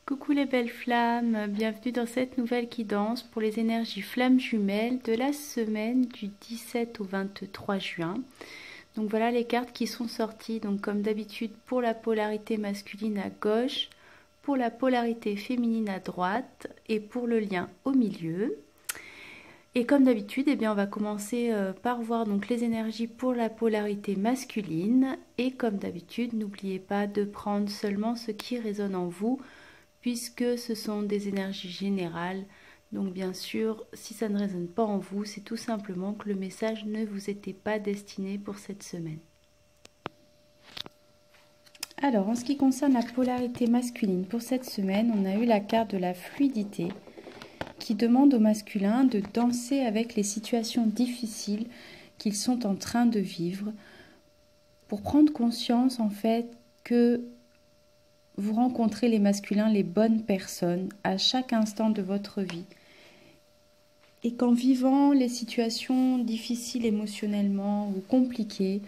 Coucou les belles flammes, bienvenue dans cette nouvelle guidance pour les énergies flammes jumelles de la semaine du 17 au 23 juin. Donc voilà les cartes qui sont sorties, donc comme d'habitude pour la polarité masculine à gauche, pour la polarité féminine à droite et pour le lien au milieu. Et comme d'habitude, on va commencer par voir donc les énergies pour la polarité masculine. Et comme d'habitude, n'oubliez pas de prendre seulement ce qui résonne en vous, puisque ce sont des énergies générales. Donc bien sûr, si ça ne résonne pas en vous, c'est tout simplement que le message ne vous était pas destiné pour cette semaine. Alors, en ce qui concerne la polarité masculine pour cette semaine, on a eu la carte de la fluidité qui demande au masculin de danser avec les situations difficiles qu'ils sont en train de vivre pour prendre conscience en fait que vous rencontrez les masculins, les bonnes personnes à chaque instant de votre vie et qu'en vivant les situations difficiles émotionnellement ou compliquées,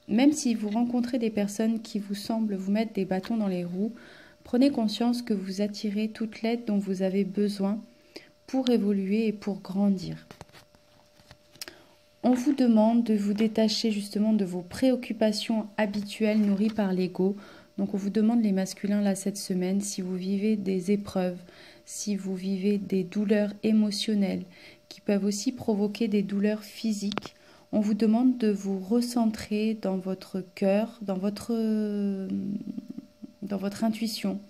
même si vous rencontrez des personnes qui vous semblent vous mettre des bâtons dans les roues, prenez conscience que vous attirez toute l'aide dont vous avez besoin pour évoluer et pour grandir. On vous demande de vous détacher justement de vos préoccupations habituelles nourries par l'ego. Donc on vous demande les masculins là cette semaine, si vous vivez des épreuves, si vous vivez des douleurs émotionnelles qui peuvent aussi provoquer des douleurs physiques, on vous demande de vous recentrer dans votre cœur, dans votre intuition.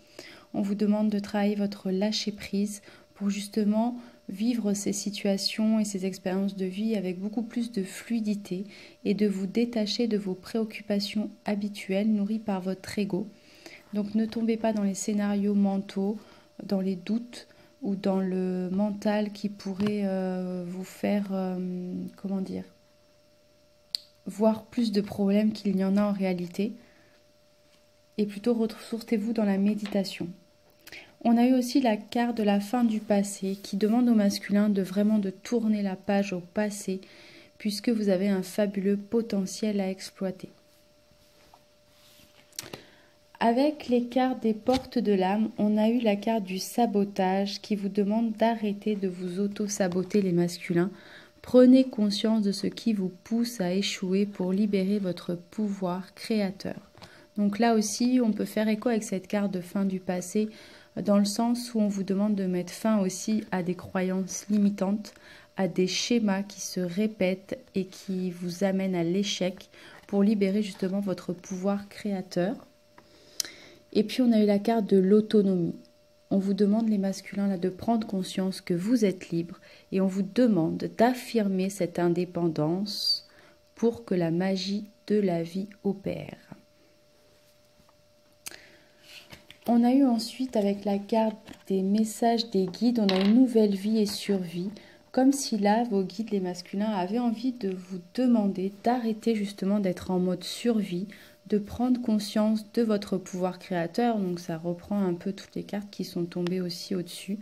On vous demande de travailler votre lâcher-prise pour justement vivre ces situations et ces expériences de vie avec beaucoup plus de fluidité et de vous détacher de vos préoccupations habituelles nourries par votre ego. Donc ne tombez pas dans les scénarios mentaux, dans les doutes ou dans le mental qui pourrait vous faire, voir plus de problèmes qu'il n'y en a en réalité. Et plutôt ressourcez-vous dans la méditation. On a eu aussi la carte de la fin du passé qui demande au masculin de vraiment de tourner la page au passé puisque vous avez un fabuleux potentiel à exploiter. Avec les cartes des portes de l'âme, on a eu la carte du sabotage qui vous demande d'arrêter de vous auto-saboter les masculins. Prenez conscience de ce qui vous pousse à échouer pour libérer votre pouvoir créateur. Donc là aussi, on peut faire écho avec cette carte de fin du passé dans le sens où on vous demande de mettre fin aussi à des croyances limitantes, à des schémas qui se répètent et qui vous amènent à l'échec pour libérer justement votre pouvoir créateur. Et puis on a eu la carte de l'autonomie. On vous demande les masculins là de prendre conscience que vous êtes libre et on vous demande d'affirmer cette indépendance pour que la magie de la vie opère. On a eu ensuite avec la carte des messages des guides, on a une nouvelle vie et survie. Comme si là, vos guides, les masculins, avaient envie de vous demander d'arrêter justement d'être en mode survie, de prendre conscience de votre pouvoir créateur. Donc ça reprend un peu toutes les cartes qui sont tombées aussi au-dessus.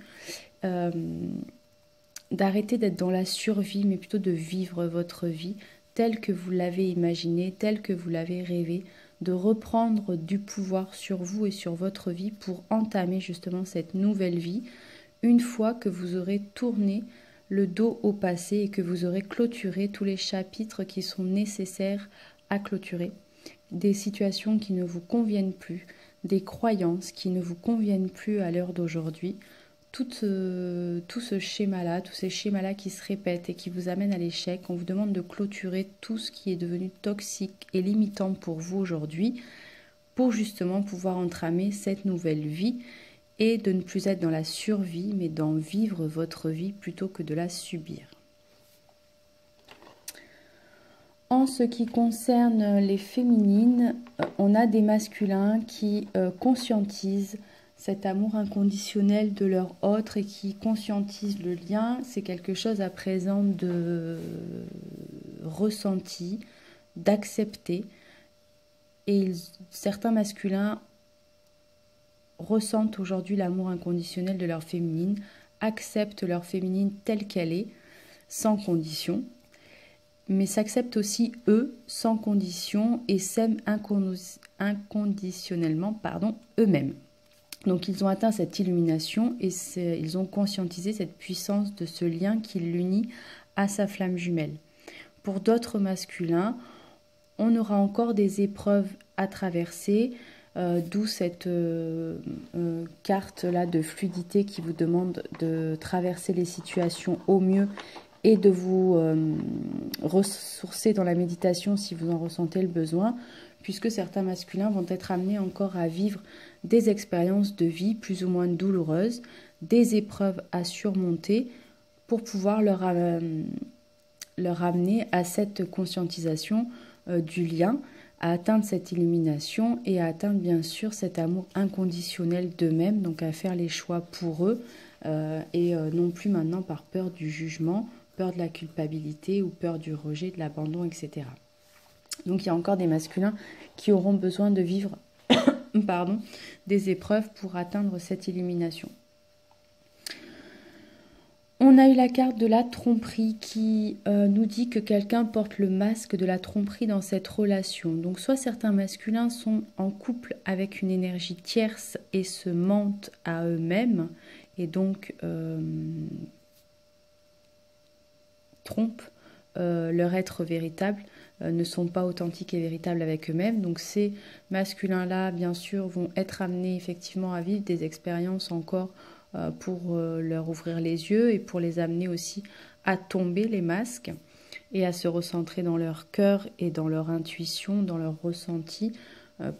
D'arrêter d'être dans la survie, mais plutôt de vivre votre vie telle que vous l'avez imaginée, telle que vous l'avez rêvée, de reprendre du pouvoir sur vous et sur votre vie pour entamer justement cette nouvelle vie une fois que vous aurez tourné le dos au passé et que vous aurez clôturé tous les chapitres qui sont nécessaires à clôturer, des situations qui ne vous conviennent plus, des croyances qui ne vous conviennent plus à l'heure d'aujourd'hui, tout ce schéma-là, tous ces schémas-là qui se répètent et qui vous amènent à l'échec. On vous demande de clôturer tout ce qui est devenu toxique et limitant pour vous aujourd'hui pour justement pouvoir entamer cette nouvelle vie et de ne plus être dans la survie mais d'en vivre votre vie plutôt que de la subir. En ce qui concerne les féminines, on a des masculins qui conscientisent cet amour inconditionnel de leur autre et qui conscientisent le lien. C'est quelque chose à présent de ressenti, d'accepter. Et certains masculins ressentent aujourd'hui l'amour inconditionnel de leur féminine, acceptent leur féminine telle qu'elle est, sans condition, mais s'acceptent aussi eux, sans condition, et s'aiment inconditionnellement eux-mêmes. Donc ils ont atteint cette illumination et ils ont conscientisé cette puissance de ce lien qui l'unit à sa flamme jumelle. Pour d'autres masculins, on aura encore des épreuves à traverser, d'où cette carte-là de fluidité qui vous demande de traverser les situations au mieux et de vous ressourcer dans la méditation si vous en ressentez le besoin, puisque certains masculins vont être amenés encore à vivre des expériences de vie plus ou moins douloureuses, des épreuves à surmonter pour pouvoir leur amener à cette conscientisation du lien, à atteindre cette illumination et à atteindre bien sûr cet amour inconditionnel d'eux-mêmes, donc à faire les choix pour eux et non plus maintenant par peur du jugement, peur de la culpabilité ou peur du rejet, de l'abandon, etc. Donc il y a encore des masculins qui auront besoin de vivre des épreuves pour atteindre cette illumination. On a eu la carte de la tromperie qui nous dit que quelqu'un porte le masque de la tromperie dans cette relation. Donc soit certains masculins sont en couple avec une énergie tierce et se mentent à eux-mêmes et donc trompent leur être véritable, ne sont pas authentiques et véritables avec eux-mêmes. Donc ces masculins-là, bien sûr, vont être amenés effectivement à vivre des expériences encore pour leur ouvrir les yeux et pour les amener aussi à tomber les masques et à se recentrer dans leur cœur et dans leur intuition, dans leur ressenti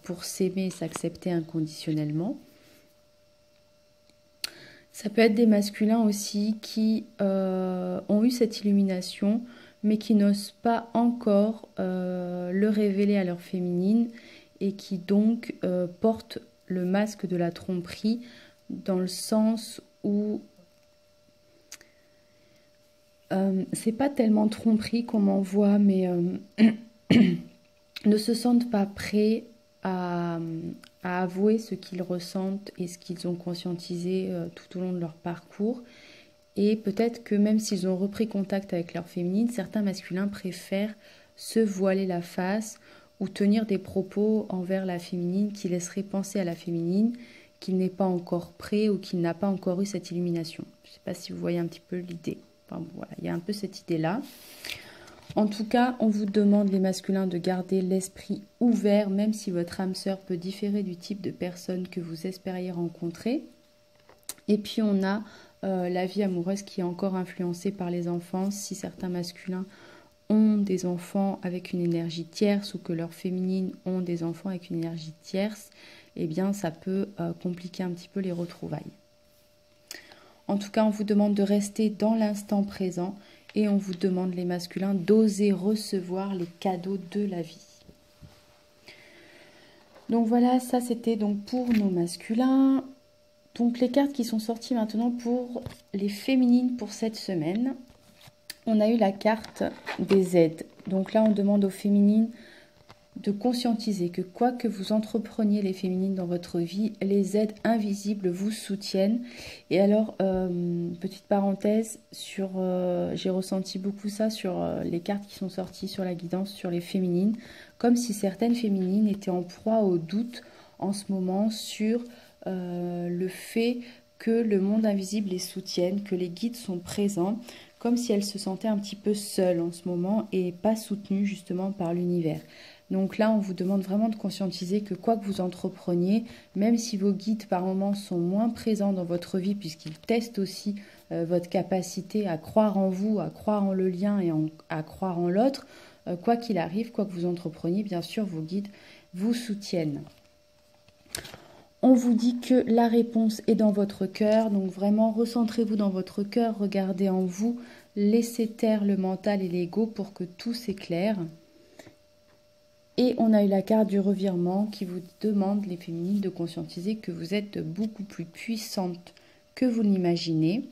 pour s'aimer et s'accepter inconditionnellement. Ça peut être des masculins aussi qui ont eu cette illumination mais qui n'osent pas encore le révéler à leur féminine et qui donc portent le masque de la tromperie dans le sens où c'est pas tellement tromperie qu'on m'en voit, mais ne se sentent pas prêts à avouer ce qu'ils ressentent et ce qu'ils ont conscientisé tout au long de leur parcours. Et peut-être que même s'ils ont repris contact avec leur féminine, certains masculins préfèrent se voiler la face ou tenir des propos envers la féminine qui laisseraient penser à la féminine qu'il n'est pas encore prêt ou qu'il n'a pas encore eu cette illumination. Je ne sais pas si vous voyez un petit peu l'idée. Enfin, voilà, il y a un peu cette idée-là. En tout cas, on vous demande, les masculins, de garder l'esprit ouvert, même si votre âme sœur peut différer du type de personne que vous espériez rencontrer. Et puis, on a la vie amoureuse qui est encore influencée par les enfants. Si certains masculins ont des enfants avec une énergie tierce ou que leurs féminines ont des enfants avec une énergie tierce, eh bien ça peut compliquer un petit peu les retrouvailles. En tout cas, on vous demande de rester dans l'instant présent et on vous demande, les masculins, d'oser recevoir les cadeaux de la vie. Donc voilà, ça c'était donc pour nos masculins. Donc les cartes qui sont sorties maintenant pour les féminines pour cette semaine. On a eu la carte des aides. Donc là, on demande aux féminines de conscientiser que quoi que vous entrepreniez, les féminines, dans votre vie, les aides invisibles vous soutiennent. Et alors, petite parenthèse, j'ai ressenti beaucoup ça sur les cartes qui sont sorties sur la guidance sur les féminines, comme si certaines féminines étaient en proie au doute en ce moment sur le fait que le monde invisible les soutienne, que les guides sont présents, comme si elles se sentaient un petit peu seules en ce moment et pas soutenues justement par l'univers. Donc là, on vous demande vraiment de conscientiser que quoi que vous entrepreniez, même si vos guides par moments sont moins présents dans votre vie, puisqu'ils testent aussi votre capacité à croire en vous, à croire en le lien et à croire en l'autre, quoi qu'il arrive, quoi que vous entrepreniez, bien sûr, vos guides vous soutiennent. On vous dit que la réponse est dans votre cœur, donc vraiment recentrez-vous dans votre cœur, regardez en vous, laissez taire le mental et l'ego pour que tout s'éclaire. Et on a eu la carte du revirement qui vous demande, les féminines, de conscientiser que vous êtes beaucoup plus puissantes que vous l'imaginez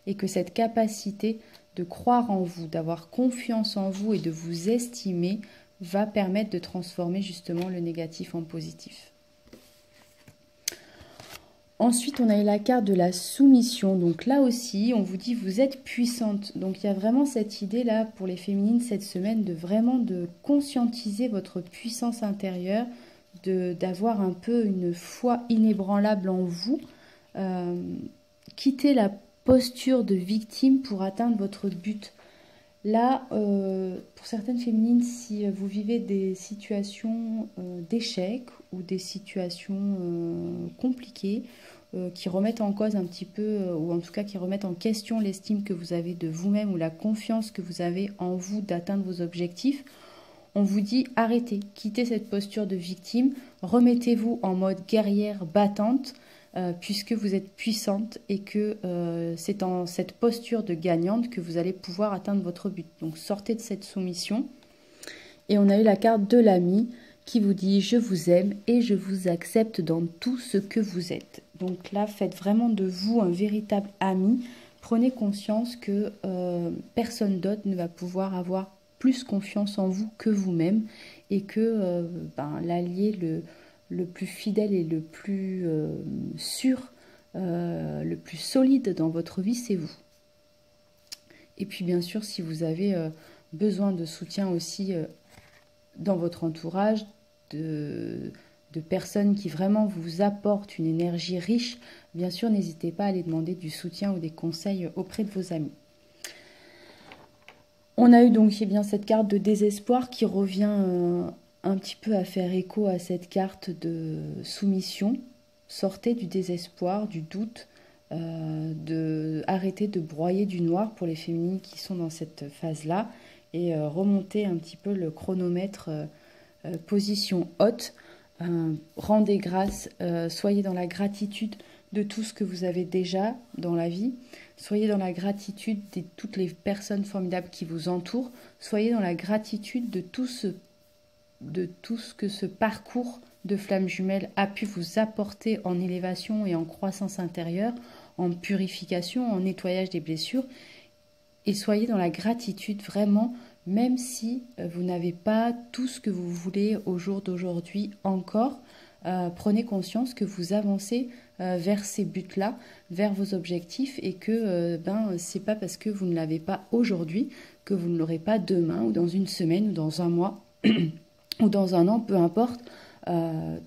et que cette capacité de croire en vous, d'avoir confiance en vous et de vous estimer va permettre de transformer justement le négatif en positif. Ensuite, on a eu la carte de la soumission. Donc là aussi, on vous dit vous êtes puissante. Donc il y a vraiment cette idée-là pour les féminines cette semaine de vraiment de conscientiser votre puissance intérieure, d'avoir un peu une foi inébranlable en vous. Quittez la posture de victime pour atteindre votre but. Là, pour certaines féminines, si vous vivez des situations d'échec ou des situations compliquées qui remettent en cause un petit peu, ou en tout cas qui remettent en question l'estime que vous avez de vous-même ou la confiance que vous avez en vous d'atteindre vos objectifs, on vous dit arrêtez, quittez cette posture de victime, remettez-vous en mode guerrière battante, puisque vous êtes puissante et que c'est en cette posture de gagnante que vous allez pouvoir atteindre votre but. Donc sortez de cette soumission. Et on a eu la carte de l'ami qui vous dit « Je vous aime et je vous accepte dans tout ce que vous êtes ». Donc là, faites vraiment de vous un véritable ami. Prenez conscience que personne d'autre ne va pouvoir avoir plus confiance en vous que vous-même et que l'allié le plus fidèle et le plus sûr, le plus solide dans votre vie, c'est vous. Et puis bien sûr, si vous avez besoin de soutien aussi dans votre entourage, de personnes qui vraiment vous apportent une énergie riche, bien sûr, n'hésitez pas à aller demander du soutien ou des conseils auprès de vos amis. On a eu donc cette carte de désespoir qui revient un petit peu à faire écho à cette carte de soumission. Sortez du désespoir, du doute, arrêtez de broyer du noir pour les féminines qui sont dans cette phase-là et remontez un petit peu le chronomètre position haute. Rendez grâce, soyez dans la gratitude de tout ce que vous avez déjà dans la vie. Soyez dans la gratitude de toutes les personnes formidables qui vous entourent. Soyez dans la gratitude de tout ce que ce parcours de flamme jumelle a pu vous apporter en élévation et en croissance intérieure, en purification, en nettoyage des blessures. Et soyez dans la gratitude vraiment, même si vous n'avez pas tout ce que vous voulez au jour d'aujourd'hui encore. Prenez conscience que vous avancez vers ces buts-là, vers vos objectifs et que c'est pas parce que vous ne l'avez pas aujourd'hui que vous ne l'aurez pas demain ou dans une semaine ou dans un mois ou dans un an, peu importe.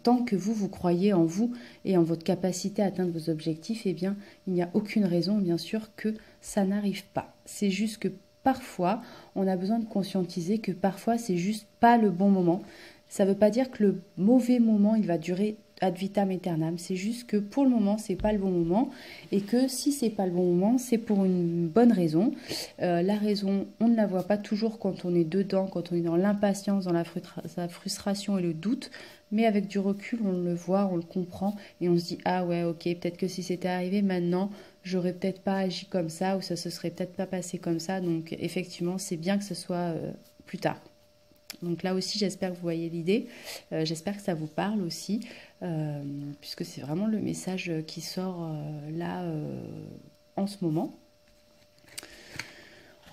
Tant que vous croyez en vous et en votre capacité à atteindre vos objectifs, eh bien, il n'y a aucune raison, bien sûr, que ça n'arrive pas. C'est juste que parfois, on a besoin de conscientiser que parfois, c'est juste pas le bon moment. Ça ne veut pas dire que le mauvais moment, il va durer ad vitam aeternam. C'est juste que pour le moment, c'est pas le bon moment et que si c'est pas le bon moment, c'est pour une bonne raison. La raison, on ne la voit pas toujours quand on est dedans, quand on est dans l'impatience, dans la frustration et le doute. Mais avec du recul, on le voit, on le comprend et on se dit « Ah ouais, ok, peut-être que si c'était arrivé maintenant, j'aurais peut-être pas agi comme ça ou ça se serait peut-être pas passé comme ça. » Donc effectivement, c'est bien que ce soit plus tard. Donc là aussi, j'espère que vous voyez l'idée. J'espère que ça vous parle aussi, puisque c'est vraiment le message qui sort là en ce moment.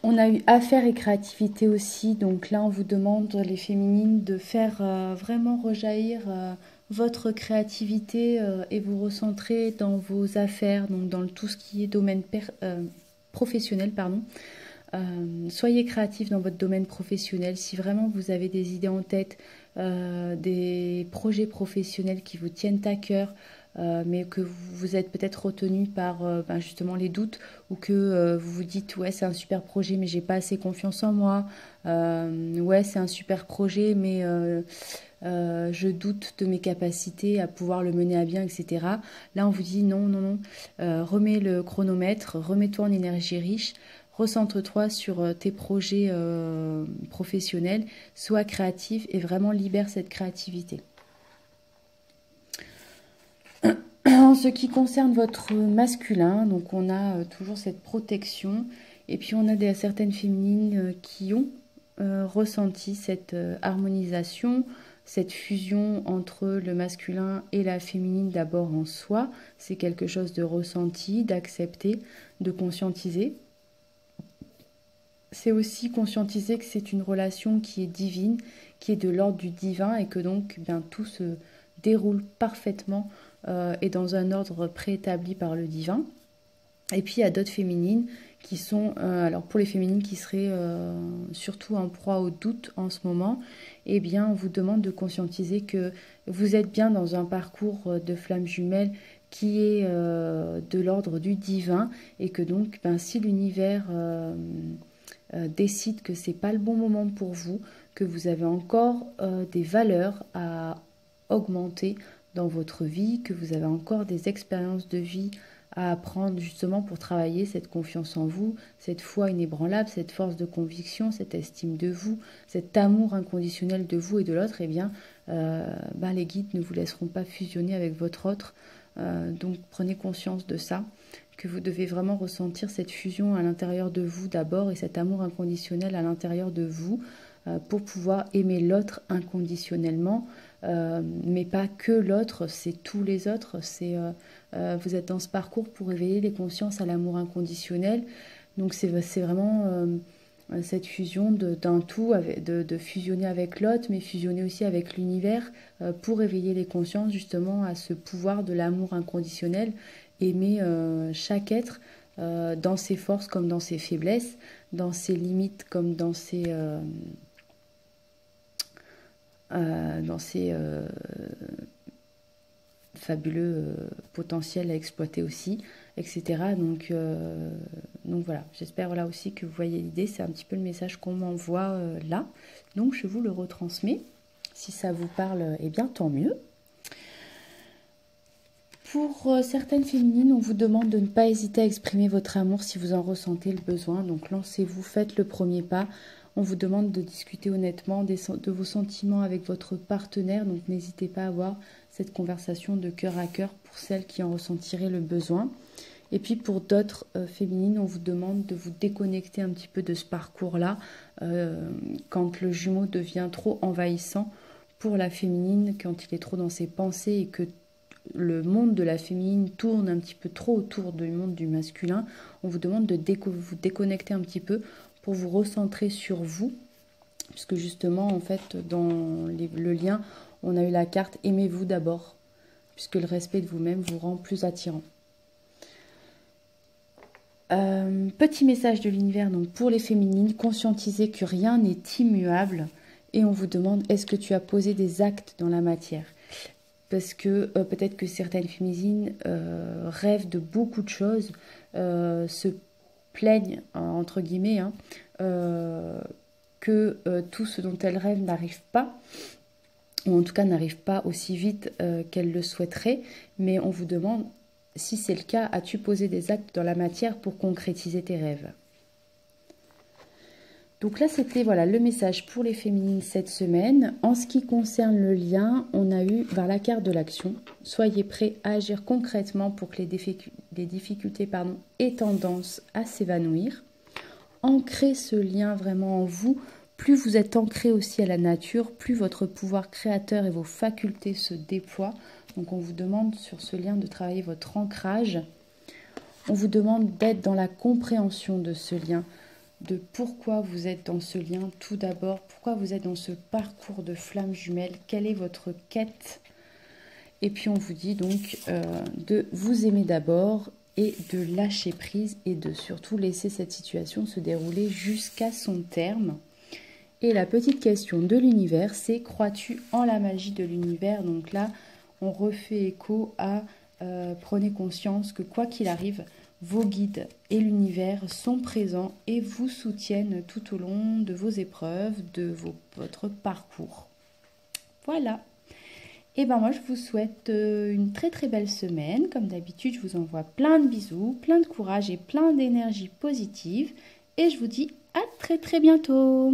On a eu affaires et créativité aussi. Donc là, on vous demande, les féminines, de faire vraiment rejaillir votre créativité et vous recentrer dans vos affaires, donc dans tout ce qui est domaine professionnel, pardon. Soyez créatif dans votre domaine professionnel. Si vraiment vous avez des idées en tête, des projets professionnels qui vous tiennent à cœur, mais que vous êtes peut-être retenu par justement les doutes ou que vous vous dites ouais c'est un super projet mais j'ai pas assez confiance en moi, ouais c'est un super projet mais je doute de mes capacités à pouvoir le mener à bien, etc. Là on vous dit non, remets le chronomètre, remets-toi en énergie riche. Recentre-toi sur tes projets professionnels, sois créatif et vraiment libère cette créativité. En ce qui concerne votre masculin, donc on a toujours cette protection et puis on a certaines féminines qui ont ressenti cette harmonisation, cette fusion entre le masculin et la féminine d'abord en soi. C'est quelque chose de ressenti, d'accepter, de conscientiser. C'est aussi conscientiser que c'est une relation qui est divine, qui est de l'ordre du divin et que donc tout se déroule parfaitement et dans un ordre préétabli par le divin. Et puis il y a d'autres féminines qui sont, alors pour les féminines qui seraient surtout en proie au doute en ce moment, eh bien on vous demande de conscientiser que vous êtes bien dans un parcours de flamme jumelle qui est de l'ordre du divin, et que donc si l'univers décide que c'est pas le bon moment pour vous, que vous avez encore des valeurs à augmenter dans votre vie, que vous avez encore des expériences de vie à apprendre justement pour travailler cette confiance en vous, cette foi inébranlable, cette force de conviction, cette estime de vous, cet amour inconditionnel de vous et de l'autre, eh bien les guides ne vous laisseront pas fusionner avec votre autre. Donc prenez conscience de ça, que vous devez vraiment ressentir cette fusion à l'intérieur de vous d'abord, et cet amour inconditionnel à l'intérieur de vous pour pouvoir aimer l'autre inconditionnellement, mais pas que l'autre, c'est tous les autres. Vous êtes dans ce parcours pour éveiller les consciences à l'amour inconditionnel. Donc c'est vraiment cette fusion d'un tout, de fusionner avec l'autre, mais fusionner aussi avec l'univers pour éveiller les consciences justement à ce pouvoir de l'amour inconditionnel, aimer chaque être dans ses forces comme dans ses faiblesses, dans ses limites comme dans ses fabuleux potentiels à exploiter aussi, etc. Donc voilà, j'espère là aussi que vous voyez l'idée, c'est un petit peu le message qu'on m'envoie là. Donc je vous le retransmets. Si ça vous parle, eh bien tant mieux. Pour certaines féminines, on vous demande de ne pas hésiter à exprimer votre amour si vous en ressentez le besoin. Donc lancez-vous, faites le premier pas. On vous demande de discuter honnêtement de vos sentiments avec votre partenaire. Donc n'hésitez pas à avoir cette conversation de cœur à cœur pour celles qui en ressentiraient le besoin. Et puis pour d'autres féminines, on vous demande de vous déconnecter un petit peu de ce parcours-là quand le jumeau devient trop envahissant pour la féminine, quand il est trop dans ses pensées et que le monde de la féminine tourne un petit peu trop autour du monde du masculin. On vous demande de vous déconnecter un petit peu pour vous recentrer sur vous, puisque justement en fait dans le lien on a eu la carte aimez-vous d'abord, puisque le respect de vous-même vous rend plus attirant. Petit message de l'univers donc pour les féminines, conscientisez que rien n'est immuable, et on vous demande est-ce que tu as posé des actes dans la matière, parce que peut-être que certaines féminines rêvent de beaucoup de choses, se plaignent entre guillemets que tout ce dont elles rêvent n'arrive pas, ou en tout cas n'arrive pas aussi vite qu'elles le souhaiteraient. Mais on vous demande, si c'est le cas, as-tu posé des actes dans la matière pour concrétiser tes rêves? Donc là, c'était voilà, le message pour les féminines cette semaine. En ce qui concerne le lien, on a eu la carte de l'action. Soyez prêts à agir concrètement pour que les difficultés aient tendance à s'évanouir. Ancrez ce lien vraiment en vous. Plus vous êtes ancré aussi à la nature, plus votre pouvoir créateur et vos facultés se déploient. Donc on vous demande sur ce lien de travailler votre ancrage. On vous demande d'être dans la compréhension de ce lien, de pourquoi vous êtes dans ce lien tout d'abord, pourquoi vous êtes dans ce parcours de flamme jumelle, quelle est votre quête. Et puis on vous dit donc de vous aimer d'abord et de lâcher prise et de surtout laisser cette situation se dérouler jusqu'à son terme. Et la petite question de l'univers, c'est crois-tu en la magie de l'univers? Donc là, on refait écho à prenez conscience que quoi qu'il arrive, vos guides et l'univers sont présents et vous soutiennent tout au long de vos épreuves, de votre parcours. Voilà. Et ben moi, je vous souhaite une très très belle semaine. Comme d'habitude, je vous envoie plein de bisous, plein de courage et plein d'énergie positive. Et je vous dis à très très bientôt.